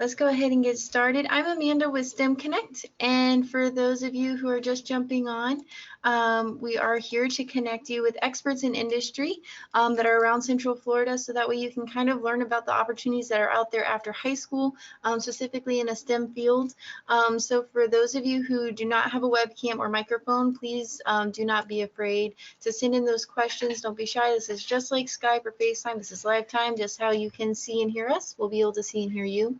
Let's go ahead and get started. I'm Amanda with stemCONNECT, and for those of you who are just jumping on, we are here to connect you with experts in industry that are around Central Florida, so that way you can kind of learn about the opportunities that are out there after high school, specifically in a STEM field. So for those of you who do not have a webcam or microphone, please do not be afraid to send in those questions. Don't be shy. This is just like Skype or FaceTime. This is live time, just how you can see and hear us. We'll be able to see and hear you.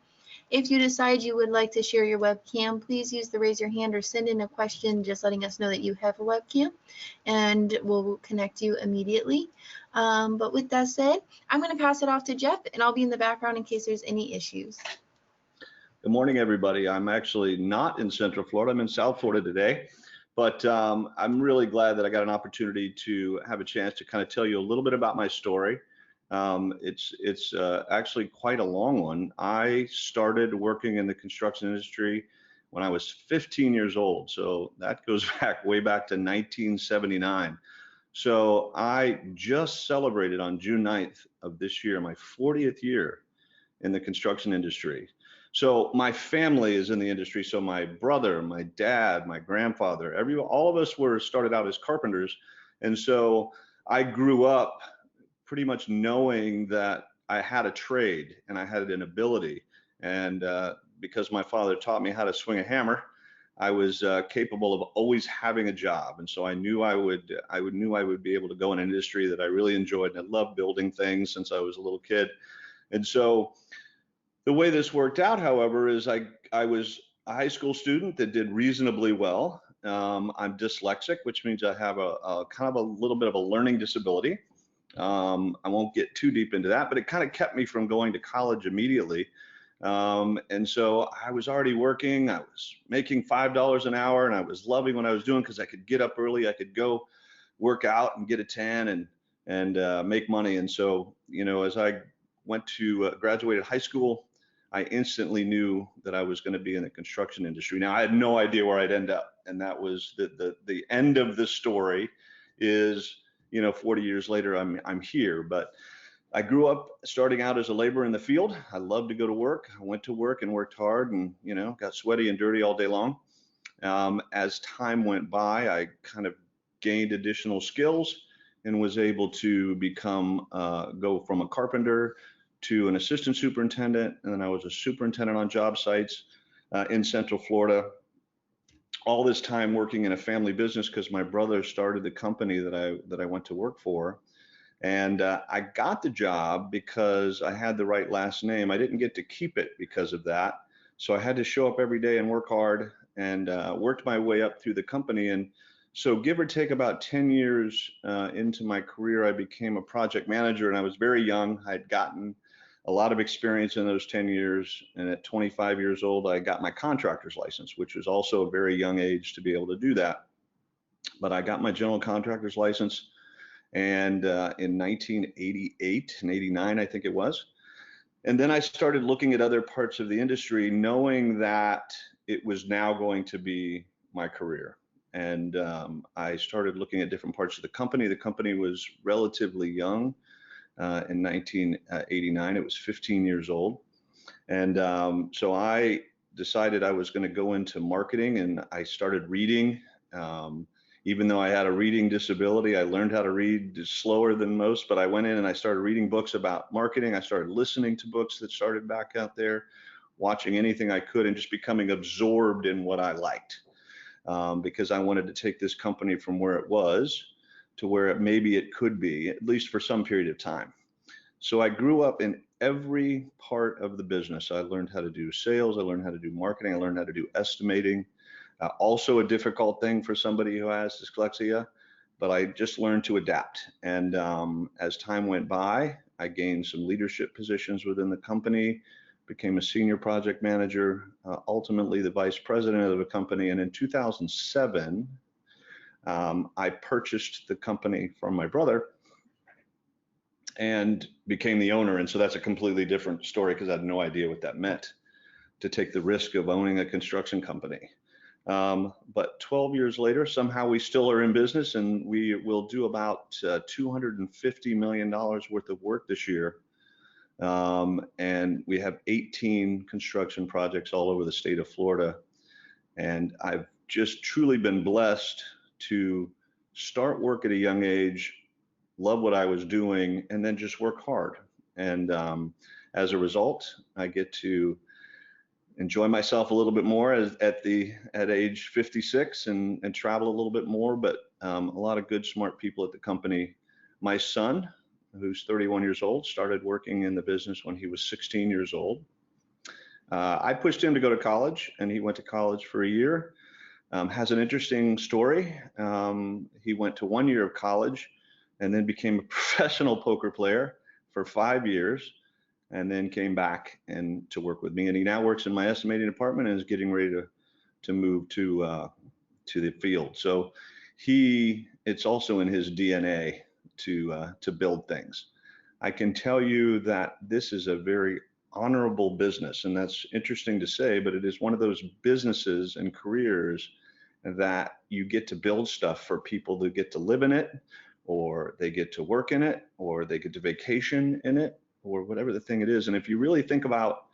If you decide you would like to share your webcam, please use the raise your hand or send in a question just letting us know that you have a webcam, and we'll connect you immediately. But with that said, I'm going to pass it off to Jeff, and I'll be in the background in case there's any issues. Good morning, everybody. I'm actually not in Central Florida. I'm in South Florida today, but I'm really glad that I got an opportunity to have a chance to kind of tell you a little bit about my story. It's actually quite a long one. I started working in the construction industry when I was 15 years old. So that goes back way back to 1979. So I just celebrated on June 9th of this year, my 40th year in the construction industry. So my family is in the industry. So my brother, my dad, my grandfather, all of us started out as carpenters. And so I grew up pretty much knowing that I had a trade and I had an ability, and because my father taught me how to swing a hammer, I was capable of always having a job. And so I knew I would be able to go in an industry that I really enjoyed, and I loved building things since I was a little kid. And so the way this worked out, however, is I was a high school student that did reasonably well. I'm dyslexic, which means I have a kind of a little bit of a learning disability. I won't get too deep into that, but it kind of kept me from going to college immediately. And so I was already working. I was making $5 an hour, and I was loving what I was doing because I could get up early. I could go work out and get a tan and make money. And so, you know, as I went to graduated high school, I instantly knew that I was going to be in the construction industry. Now, I had no idea where I'd end up, and that was the end of the story. Is, you know, 40 years later, I'm here. But I grew up starting out as a laborer in the field. I loved to go to work. I went to work and worked hard, and, you know, got sweaty and dirty all day long. As time went by, I kind of gained additional skills and was able to go from a carpenter to an assistant superintendent, and then I was a superintendent on job sites in Central Florida. All this time working in a family business because my brother started the company that I went to work for. And I got the job because I had the right last name. I didn't get to keep it because of that. So I had to show up every day and work hard, and worked my way up through the company. And so give or take about 10 years into my career, I became a project manager, and I was very young. I'd gotten a lot of experience in those 10 years. And at 25 years old, I got my contractor's license, which was also a very young age to be able to do that. But I got my general contractor's license, and in 1988 and 89, I think it was. And then I started looking at other parts of the industry, knowing that it was now going to be my career. And I started looking at different parts of the company. The company was relatively young. In 1989, it was 15 years old. And so I decided I was going to go into marketing, and I started reading. Even though I had a reading disability, I learned how to read slower than most, but I went in and I started reading books about marketing. I started listening to books that started back out there, watching anything I could, and just becoming absorbed in what I liked, because I wanted to take this company from where it was to where maybe it could be, at least for some period of time. So I grew up in every part of the business. I learned how to do sales. I learned how to do marketing. I learned how to do estimating. Also a difficult thing for somebody who has dyslexia, but I just learned to adapt. And as time went by, I gained some leadership positions within the company, became a senior project manager, ultimately the vice president of the company. And in 2007, I purchased the company from my brother and became the owner. And so that's a completely different story, because I had no idea what that meant, to take the risk of owning a construction company. But 12 years later, somehow we still are in business, and we will do about $250 million worth of work this year. And we have 18 construction projects all over the state of Florida. And I've just truly been blessed to start work at a young age, love what I was doing, and then just work hard. And as a result, I get to enjoy myself a little bit more at age 56 and travel a little bit more. But a lot of good, smart people at the company. My son, who's 31 years old, started working in the business when he was 16 years old. I pushed him to go to college, and he went to college for a year. Has an interesting story. He went to 1 year of college and then became a professional poker player for 5 years, and then came back and to work with me. And he now works in my estimating department and is getting ready to move to the field. So it's also in his DNA to build things. I can tell you that this is a very honorable business, and that's interesting to say, but it is one of those businesses and careers that you get to build stuff for people who get to live in it, or they get to work in it, or they get to vacation in it, or whatever the thing it is. And if you really think about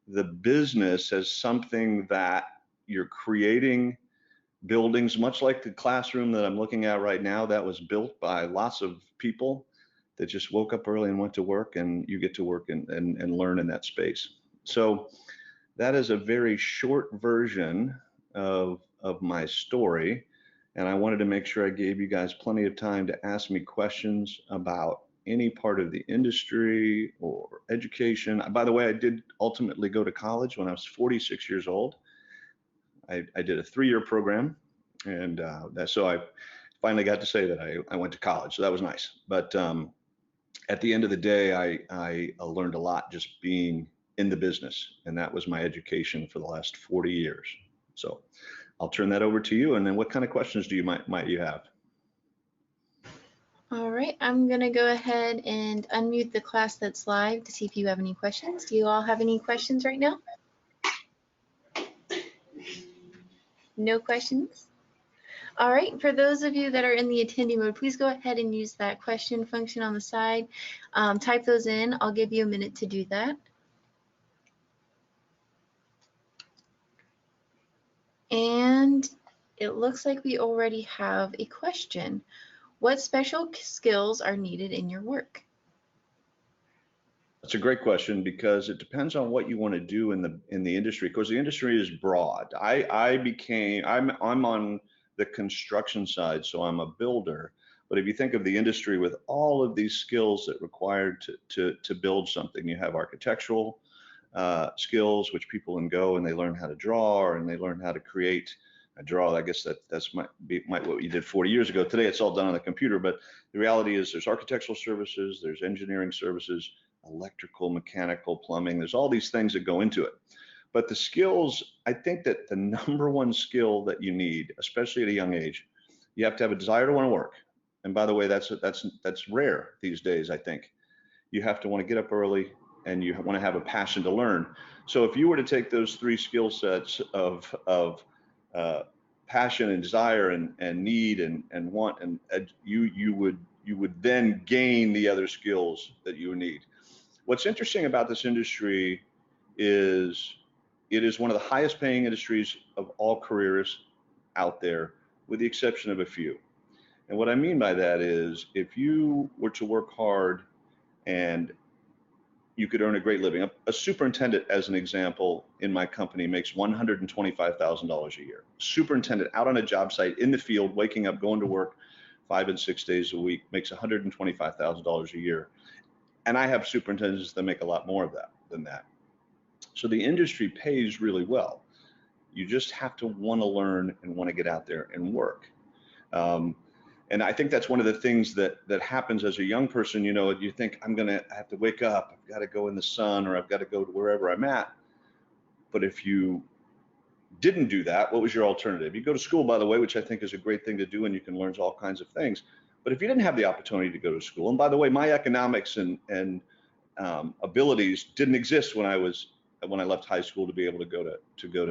the business as something that you're creating buildings, much like the classroom that I'm looking at right now, that was built by lots of people that just woke up early and went to work, and you get to work and learn in that space. So that is a very short version of my story. And I wanted to make sure I gave you guys plenty of time to ask me questions about any part of the industry or education. By the way, I did ultimately go to college when I was 46 years old. I did a 3-year program, and so I finally got to say that I went to college. So that was nice. But at the end of the day, I learned a lot just being in the business, and that was my education for the last 40 years. So I'll turn that over to you. And then what kind of questions do you might you have? All right, I'm gonna go ahead and unmute the class that's live to see if you have any questions. Do you all have any questions right now? No questions? All right, for those of you that are in the attendee mode, please go ahead and use that question function on the side. Type those in. I'll give you a minute to do that. And it looks like we already have a question. What special skills are needed in your work? That's a great question, because it depends on what you want to do in the industry, because the industry is broad. I'm on the construction side, so I'm a builder. But if you think of the industry with all of these skills that required to build something, you have architectural skills, which people can go and they learn how to draw, and they learn how to create a draw. I guess that's might what you did 40 years ago. Today it's all done on the computer, but the reality is there's architectural services, there's engineering services, electrical, mechanical, plumbing. There's all these things that go into it. But the skills, I think that the number one skill that you need, especially at a young age, you have to have a desire to want to work. And by the way, that's rare these days. I think you have to want to get up early, and you want to have a passion to learn. So if you were to take those 3 skill sets of passion and desire and need and want, and you would then gain the other skills that you need. What's interesting about this industry is it is one of the highest paying industries of all careers out there, with the exception of a few. And what I mean by that is, if you were to work hard and you could earn a great living. A superintendent, as an example, in my company makes $125,000 a year. Superintendent out on a job site in the field, waking up, going to work 5 and 6 days a week, makes $125,000 a year. And I have superintendents that make a lot more of that than that. So the industry pays really well. You just have to want to learn and want to get out there and work. And I think that's one of the things that happens as a young person. You know, you think, I have to wake up, I've got to go in the sun, or I've got to go to wherever I'm at. But if you didn't do that, what was your alternative? You go to school, by the way, which I think is a great thing to do, and you can learn all kinds of things. But if you didn't have the opportunity to go to school, and by the way, my economics and abilities didn't exist when I left high school to be able to go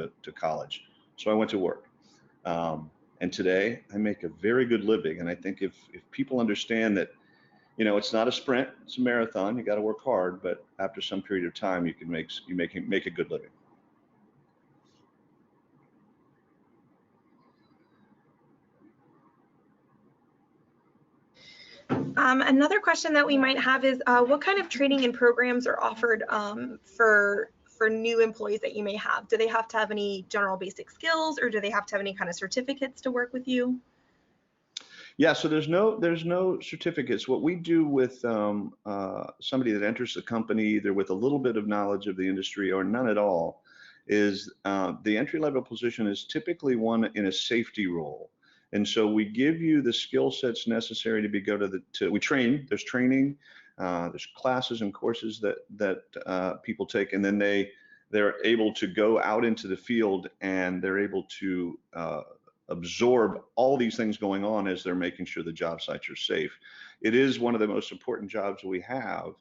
to college. So I went to work. And today I make a very good living. And I think if people understand that, you know, it's not a sprint, it's a marathon. You got to work hard, but after some period of time, you can make a good living. Another question that we might have is what kind of training and programs are offered for new employees that you may have? Do they have to have any general basic skills, or do they have to have any kind of certificates to work with you? Yeah, so there's no certificates. What we do with somebody that enters the company either with a little bit of knowledge of the industry or none at all is the entry-level position is typically one in a safety role. And so we give you the skill sets necessary we train, there's training, there's classes and courses that people take, and then they're able to go out into the field and they're able to absorb all these things going on as they're making sure the job sites are safe. It is one of the most important jobs we have,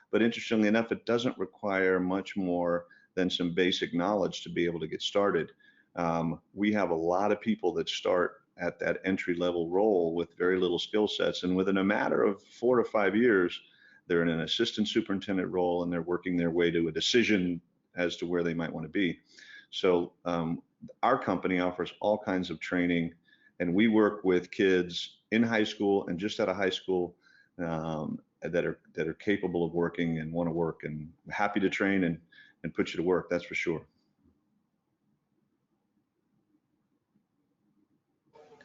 but interestingly enough, it doesn't require much more than some basic knowledge to be able to get started. We have a lot of people that start at that entry-level role with very little skill sets, and within a matter of 4 to 5 years, they're in an assistant superintendent role and they're working their way to a decision as to where they might want to be. So our company offers all kinds of training, and we work with kids in high school and just out of high school that are capable of working and want to work, and happy to train and put you to work, that's for sure.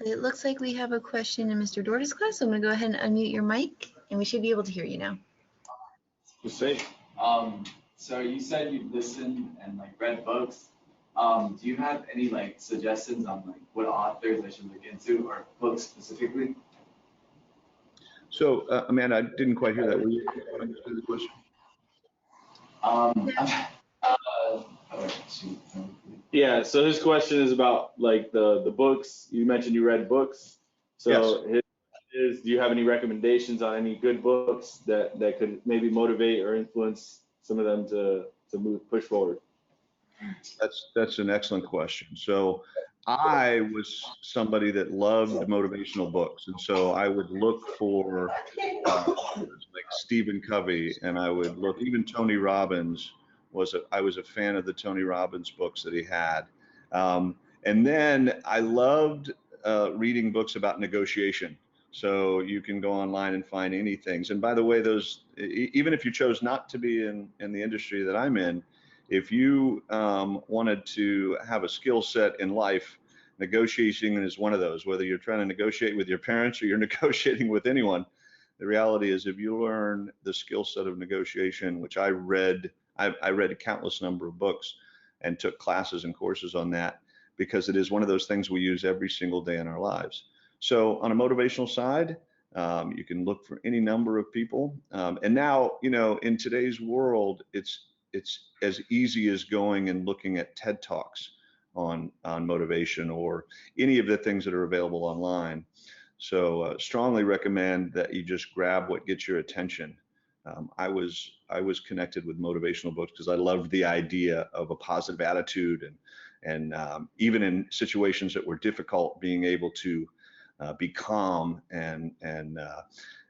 It looks like we have a question in Mr. Dorda's class, so I'm going to go ahead and unmute your mic, and we should be able to hear you now. So you said you've listened and like read books. Do you have any like suggestions on like what authors I should look into, or books specifically? So Amanda, I didn't quite hear that. Will you understand the question? Yeah, so his question is about like the books. You mentioned you read books. So yes. Do you have any recommendations on any good books that could maybe motivate or influence some of them to push forward? That's an excellent question. So I was somebody that loved motivational books, and so I would look for like Stephen Covey, and I would look, even Tony Robbins I was a fan of the Tony Robbins books that he had. And then I loved reading books about negotiation. So you can go online and find any things. And by the way, those, even if you chose not to be in the industry that I'm in, if you wanted to have a skill set in life, negotiation is one of those. Whether you're trying to negotiate with your parents or you're negotiating with anyone, the reality is if you learn the skill set of negotiation, which I read a countless number of books and took classes and courses on that, because it is one of those things we use every single day in our lives. So on a motivational side, you can look for any number of people. And now, you know, in today's world, it's as easy as going and looking at TED Talks on motivation or any of the things that are available online. So strongly recommend that you just grab what gets your attention. I was connected with motivational books because I loved the idea of a positive attitude, and even in situations that were difficult, being able to be calm, and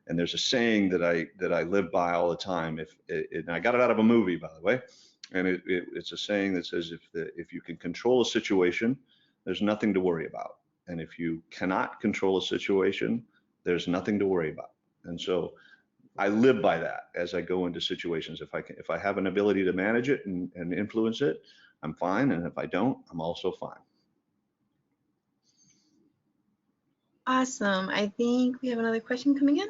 there's a saying that I live by all the time. And I got it out of a movie, by the way, and it's a saying that says if you can control a situation, there's nothing to worry about, and if you cannot control a situation, there's nothing to worry about. And so I live by that as I go into situations. If I have an ability to manage it and influence it, I'm fine, and if I don't, I'm also fine. Awesome. I think we have another question coming in.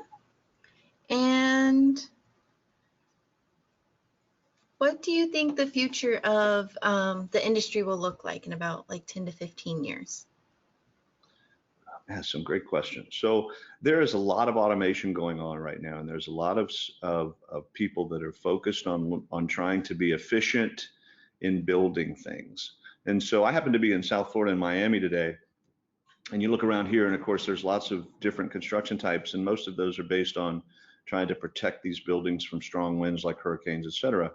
And what do you think the future of the industry will look like in about like 10 to 15 years? That's some great questions. So there is a lot of automation going on right now, and there's a lot of people that are focused on trying to be efficient in building things. And so I happen to be in South Florida in Miami today, and you look around here, and of course there's lots of different construction types, and most of those are based on trying to protect these buildings from strong winds like hurricanes, et cetera.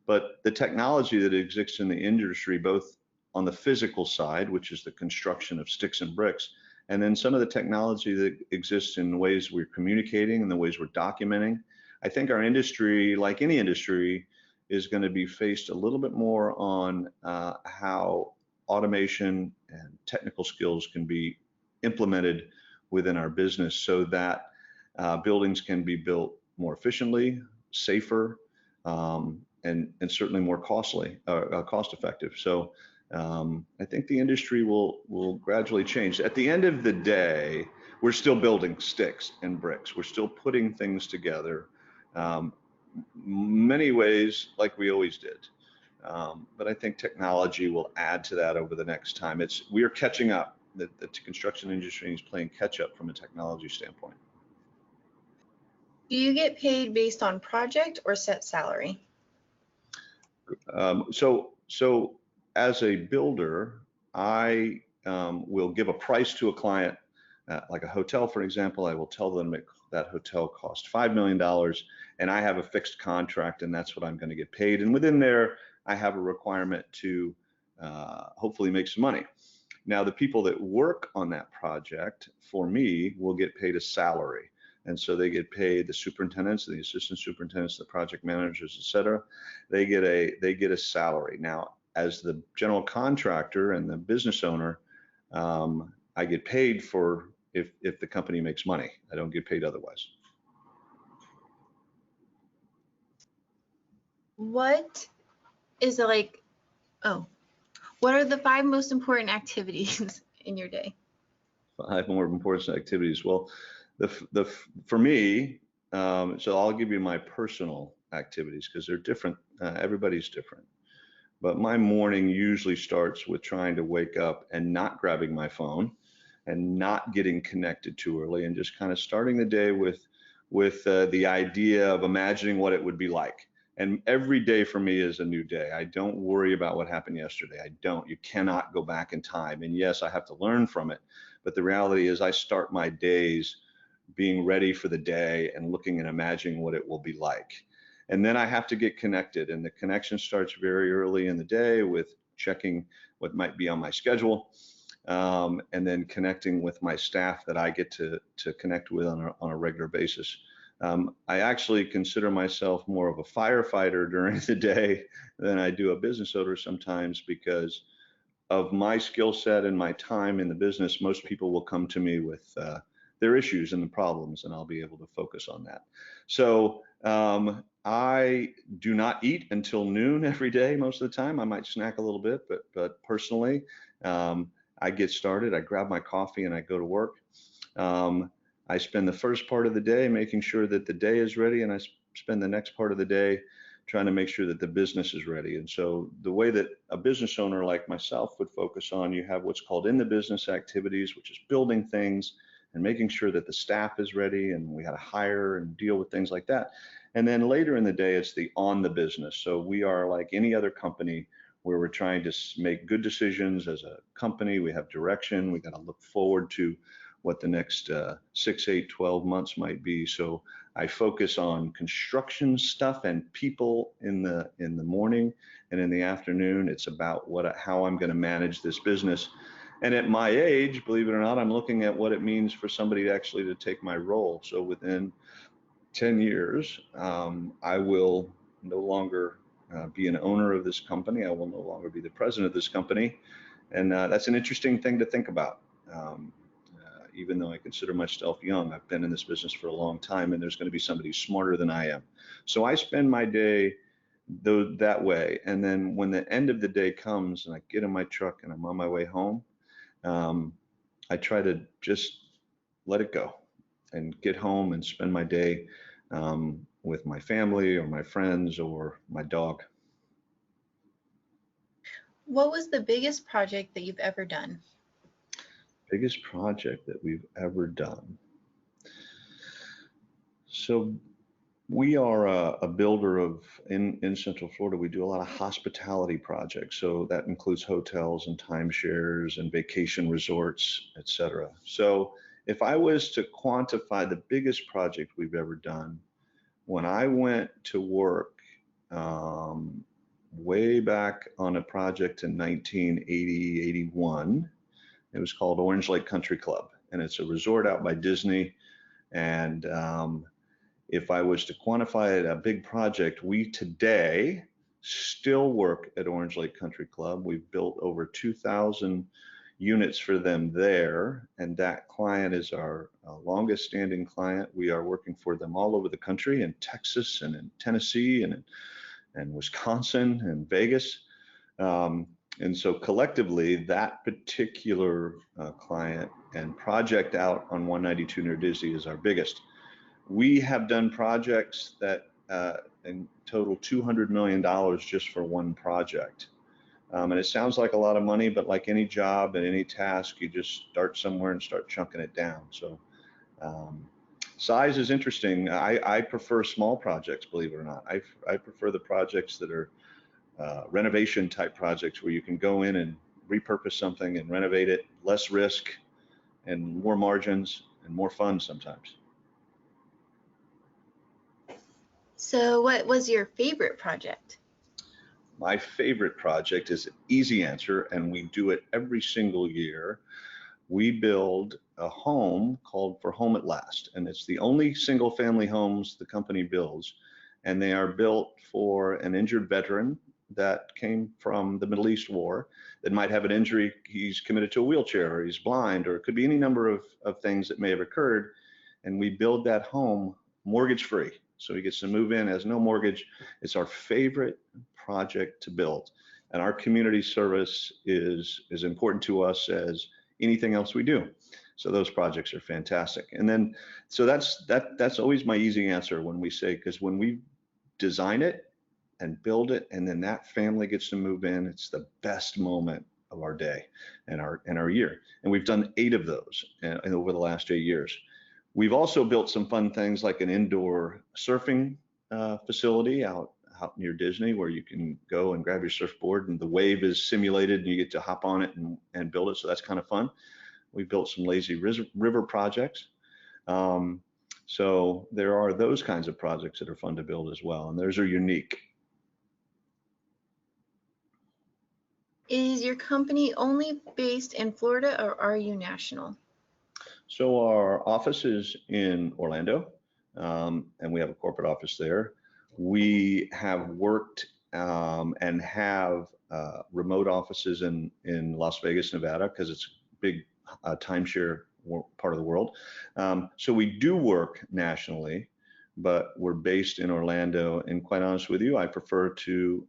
But the technology that exists in the industry, both on the physical side, which is the construction of sticks and bricks, and then some of the technology that exists in the ways we're communicating and the ways we're documenting. I think our industry, like any industry, is going to be faced a little bit more on how automation and technical skills can be implemented within our business so that buildings can be built more efficiently, safer, and certainly more cost effective. So I think the industry will gradually change. At the end of the day, we're still building sticks and bricks. We're still putting things together, many ways like we always did. But I think technology will add to that over the next time. We are catching up. The construction industry is playing catch up from a technology standpoint. Do you get paid based on project or set salary? So as a builder, I will give a price to a client, like a hotel, for example. I will tell them that hotel cost $5 million, and I have a fixed contract, and that's what I'm going to get paid. And within there, I have a requirement to hopefully make some money. Now, the people that work on that project for me will get paid a salary. And so they get paid, the superintendents, the assistant superintendents, the project managers, et cetera, they get a salary. Now, as the general contractor and the business owner, I get paid for if the company makes money. I don't get paid otherwise. What is it like, what are the 5 most important activities in your day? 5 more important activities. Well, for me, so I'll give you my personal activities because they're different. Everybody's different. But my morning usually starts with trying to wake up and not grabbing my phone and not getting connected too early, and just kind of starting the day with the idea of imagining what it would be like. And every day for me is a new day. I don't worry about what happened yesterday. I don't. You cannot go back in time. And yes, I have to learn from it. But the reality is I start my days being ready for the day and looking and imagining what it will be like. And then I have to get connected. And the connection starts very early in the day with checking what might be on my schedule, and then connecting with my staff that I get to connect with on a regular basis. I actually consider myself more of a firefighter during the day than I do a business owner sometimes, because of my skill set and my time in the business. Most people will come to me with their issues and the problems, and I'll be able to focus on that. So I do not eat until noon every day most of the time. I might snack a little bit, but personally, I get started, I grab my coffee and I go to work. I spend the first part of the day making sure that the day is ready, and I spend the next part of the day trying to make sure that the business is ready. And so the way that a business owner like myself would focus on, you have what's called in the business activities, which is building things and making sure that the staff is ready, and we got to hire and deal with things like that. And then later in the day, it's the on the business. So we are like any other company where we're trying to make good decisions as a company. We have direction. We got to look forward to what the next 6, 8, 12 months might be. So I focus on construction stuff and people in the morning, and in the afternoon, it's about how I'm going to manage this business. And at my age, believe it or not, I'm looking at what it means for somebody actually to take my role. So within 10 years, I will no longer be an owner of this company. I will no longer be the president of this company. And that's an interesting thing to think about. Even though I consider myself young, I've been in this business for a long time, and there's going to be somebody smarter than I am. So I spend my day that way. And then when the end of the day comes and I get in my truck and I'm on my way home, I try to just let it go and get home and spend my day with my family or my friends or my dog. What was the biggest project that you've ever done? Biggest project that we've ever done. So we are a builder in Central Florida. We do a lot of hospitality projects. So that includes hotels and timeshares and vacation resorts, et cetera. So if I was to quantify the biggest project we've ever done, when I went to work way back on a project in 1980, 81, it was called Orange Lake Country Club. and it's a resort out by Disney. And if I was to quantify it, a big project, we today still work at Orange Lake Country Club. We've built over 2,000 units for them there, and that client is our longest standing client. We are working for them all over the country, in Texas and in Tennessee and Wisconsin and Vegas. And so collectively, that particular client and project out on 192 near Disney is our biggest. We have done projects that in total $200 million just for one project. And it sounds like a lot of money, but like any job and any task, you just start somewhere and start chunking it down. So size is interesting. I prefer small projects, believe it or not. I prefer the projects that are renovation type projects where you can go in and repurpose something and renovate it, less risk and more margins and more fun sometimes. So what was your favorite project? My favorite project is an easy answer, and we do it every single year. We build a home called For Home at Last, and it's the only single family homes the company builds, and they are built for an injured veteran that came from the Middle East war that might have an injury. He's committed to a wheelchair, or he's blind, or it could be any number of things that may have occurred, and we build that home mortgage free. So he gets to move in, has no mortgage. It's our favorite project to build, and our community service is as important to us as anything else we do. So those projects are fantastic. And then, so that's always my easy answer when we say, because when we design it and build it, and then that family gets to move in, it's the best moment of our day and our year. And we've done 8 of those over the last 8 years. We've also built some fun things like an indoor surfing facility out near Disney, where you can go and grab your surfboard and the wave is simulated and you get to hop on it and build it. So that's kind of fun. We built some lazy river projects. So there are those kinds of projects that are fun to build as well, and those are unique. Is your company only based in Florida, or are you national? So our office is in Orlando, and we have a corporate office there. We have worked and have remote offices in Las Vegas, Nevada, because it's a big timeshare part of the world. So we do work nationally, but we're based in Orlando. And quite honest with you, I prefer to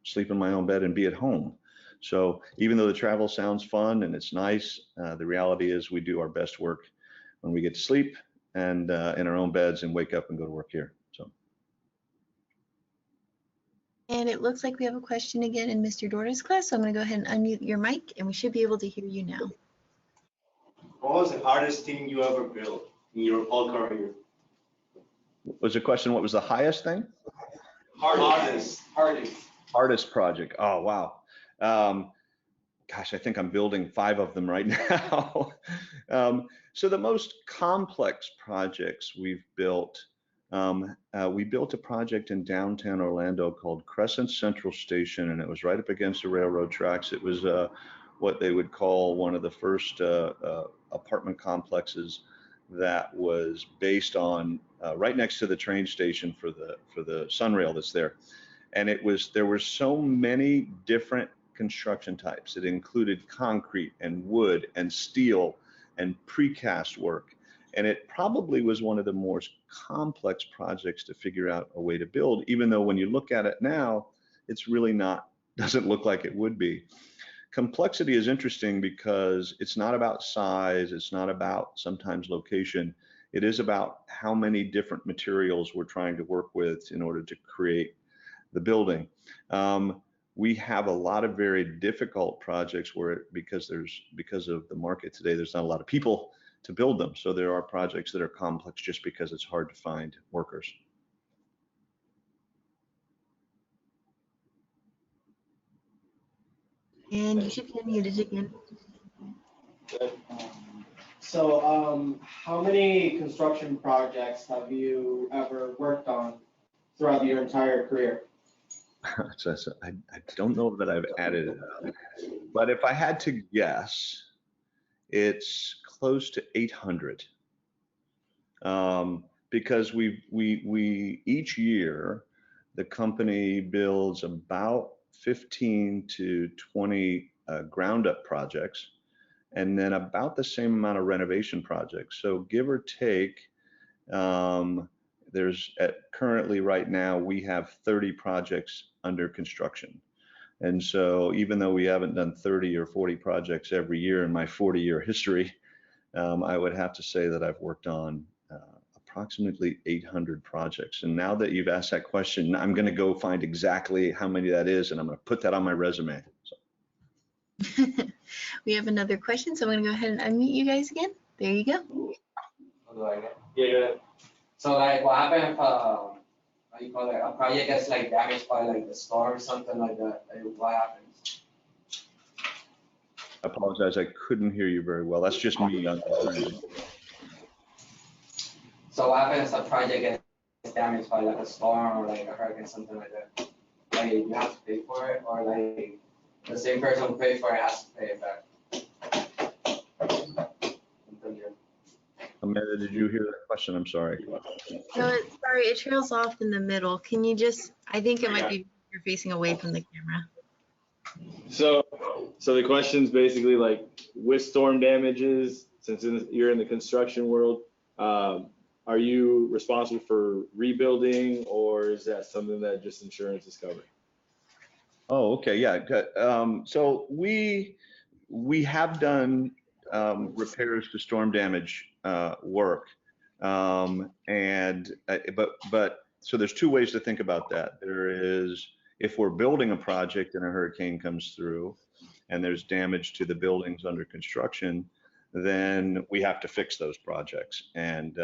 sleep in my own bed and be at home. So even though the travel sounds fun and it's nice, the reality is we do our best work when we get to sleep and in our own beds and wake up and go to work here. So. And it looks like we have a question again in Mr. Dorda's class, so I'm going to go ahead and unmute your mic, and we should be able to hear you now. What was the hardest thing you ever built in your whole career? Was the question, what was the highest thing? Hardest project. Oh, wow. Gosh, I think I'm building 5 of them right now. So the most complex projects we've built, we built a project in downtown Orlando called Crescent Central Station, and it was right up against the railroad tracks. It was what they would call one of the first apartment complexes that was based on right next to the train station for the Sunrail that's there. And there were so many different construction types. It included concrete and wood and steel and precast work. And it probably was one of the more complex projects to figure out a way to build, even though when you look at it now, it's really doesn't look like it would be. Complexity is interesting because it's not about size, it's not about sometimes location. It is about how many different materials we're trying to work with in order to create the building. We have a lot of very difficult projects where because of the market today, there's not a lot of people to build them. So there are projects that are complex just because it's hard to find workers. And you should be unmuted again. So how many construction projects have you ever worked on throughout your entire career? So I don't know that I've added it up, but if I had to guess, it's close to 800. Because we each year, the company builds about 15 to 20 ground up projects, and then about the same amount of renovation projects. So give or take, currently right now, we have 30 projects under construction. And so even though we haven't done 30 or 40 projects every year in my 40-year history, I would have to say that I've worked on approximately 800 projects. And now that you've asked that question, I'm going to go find exactly how many that is, and I'm going to put that on my resume. So. We have another question, so I'm going to go ahead and unmute you guys again. There you go. Yeah. So like what happened if how you call it, a project gets like damaged by like the storm or something like that? Like, what happens? I apologize, I couldn't hear you very well. That's just me. So what happens if a project gets damaged by like a storm or like a hurricane, something like that? Like you have to pay for it, or like the same person who paid for it has to pay it back? Amanda, did you hear that question? I'm sorry. No, sorry, it trails off in the middle. Can you just, I think it might be you're facing away from the camera. So the question's basically like, with storm damages, since you're in the construction world, are you responsible for rebuilding, or is that something that just insurance is covering? Oh, okay, yeah. So we have done repairs to storm damage work, but so there's two ways to think about that. There is, if we're building a project and a hurricane comes through and there's damage to the buildings under construction, then we have to fix those projects, and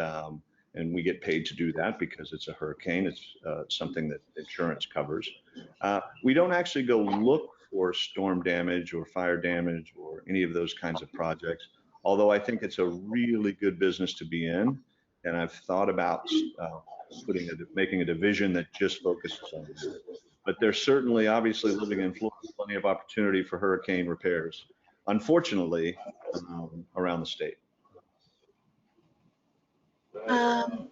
we get paid to do that because it's a hurricane. It's something that insurance covers. We don't actually go look for storm damage or fire damage or any of those kinds of projects, although I think it's a really good business to be in, and I've thought about making a division that just focuses on that. But there's certainly, obviously, living in Florida, plenty of opportunity for hurricane repairs, unfortunately, around the state.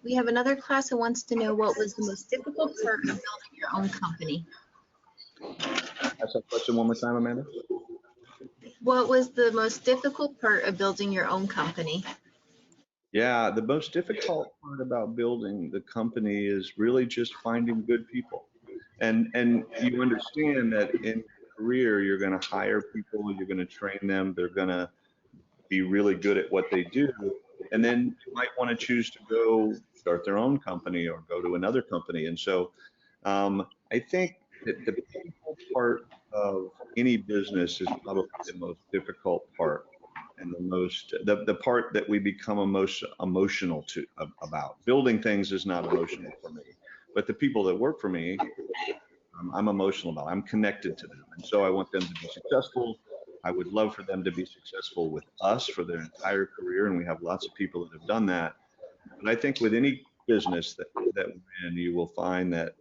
We have another class that wants to know what was the most difficult part of building your own company. Ask that question one more time, Amanda. What was the most difficult part of building your own company? Yeah, the most difficult part about building the company is really just finding good people. And you understand that in your career, you're going to hire people, you're going to train them, they're going to be really good at what they do. And then you might want to choose to go start their own company or go to another company. And so I think that the people part of any business is probably the most difficult part, and the part that we become most emotional about. Building things is not emotional for me, but the people that work for me, I'm emotional about. I'm connected to them, and so I want them to be successful. I would love for them to be successful with us for their entire career, and we have lots of people that have done that. But I think with any business that we're in, you will find that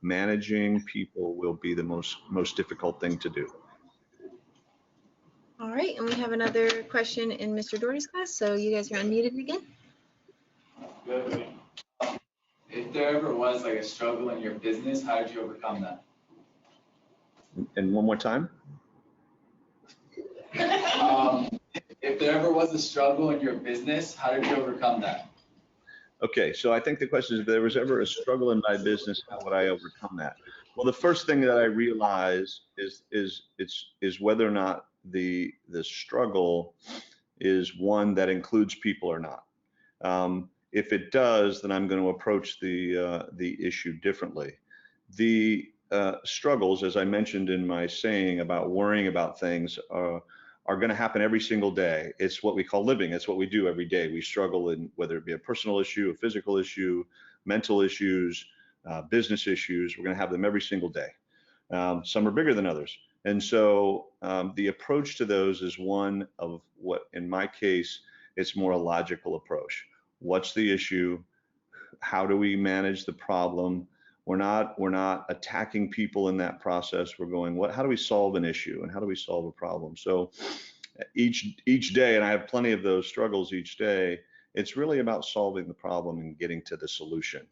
managing people will be the most difficult thing to do. All right, and we have another question in Mr. Doherty's class, so you guys are unmuted again. If there ever was like a struggle in your business, how did you overcome that? And one more time. If there ever was a struggle in your business, how did you overcome that? Okay, so I think the question is, if there was ever a struggle in my business, how would I overcome that? Well, the first thing that I realize is whether or not the struggle is one that includes people or not. If it does, then I'm going to approach the issue differently. The struggles, as I mentioned in my saying about worrying about things, are going to happen every single day. It's what we call living. It's what we do every day. We struggle in whether it be a personal issue, a physical issue, mental issues, business issues. We're going to have them every single day. Some are bigger than others. And so the approach to those is one of what, in my case, it's more a logical approach. What's the issue? How do we manage the problem? We're not attacking people in that process. We're going, how do we solve an issue and how do we solve a problem? So each day, and I have plenty of those struggles each day. It's really about solving the problem and getting to the solution.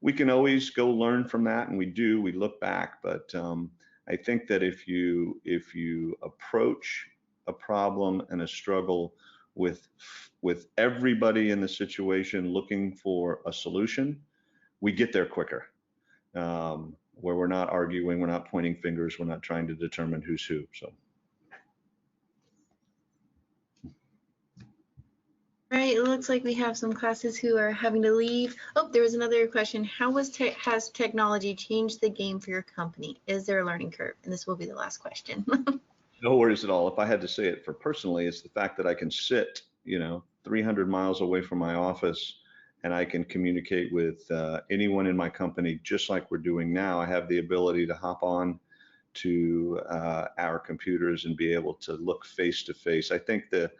We can always go learn from that, and we look back, but I think that if you approach a problem and a struggle with everybody in the situation looking for a solution, we get there quicker. Where we're not arguing, we're not pointing fingers, we're not trying to determine who's who. So. Right, it looks like we have some classes who are having to leave. Oh, there was another question. How has technology changed the game for your company? Is there a learning curve? And this will be the last question. No worries at all. If I had to say it for personally, it's the fact that I can sit, 300 miles away from my office, and I can communicate with anyone in my company, just like we're doing now. I have the ability to hop on to our computers and be able to look face to face. I think the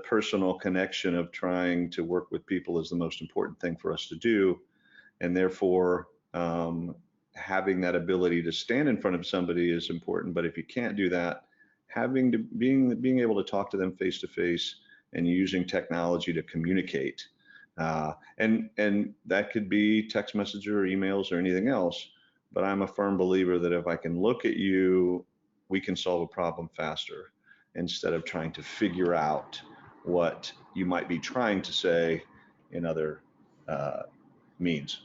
personal connection of trying to work with people is the most important thing for us to do, and therefore having that ability to stand in front of somebody is important. But if you can't do that, being able to talk to them face to face and using technology to communicate, and that could be text message or emails or anything else. But I'm a firm believer that if I can look at you, we can solve a problem faster instead of trying to figure out what you might be trying to say in other means.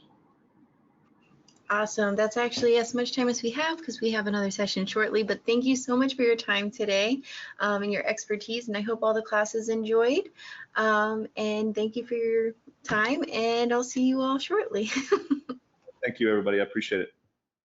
Awesome. That's actually as much time as we have because we have another session shortly. But thank you so much for your time today and your expertise. And I hope all the classes enjoyed. And thank you for your time. And I'll see you all shortly. Thank you, everybody. I appreciate it.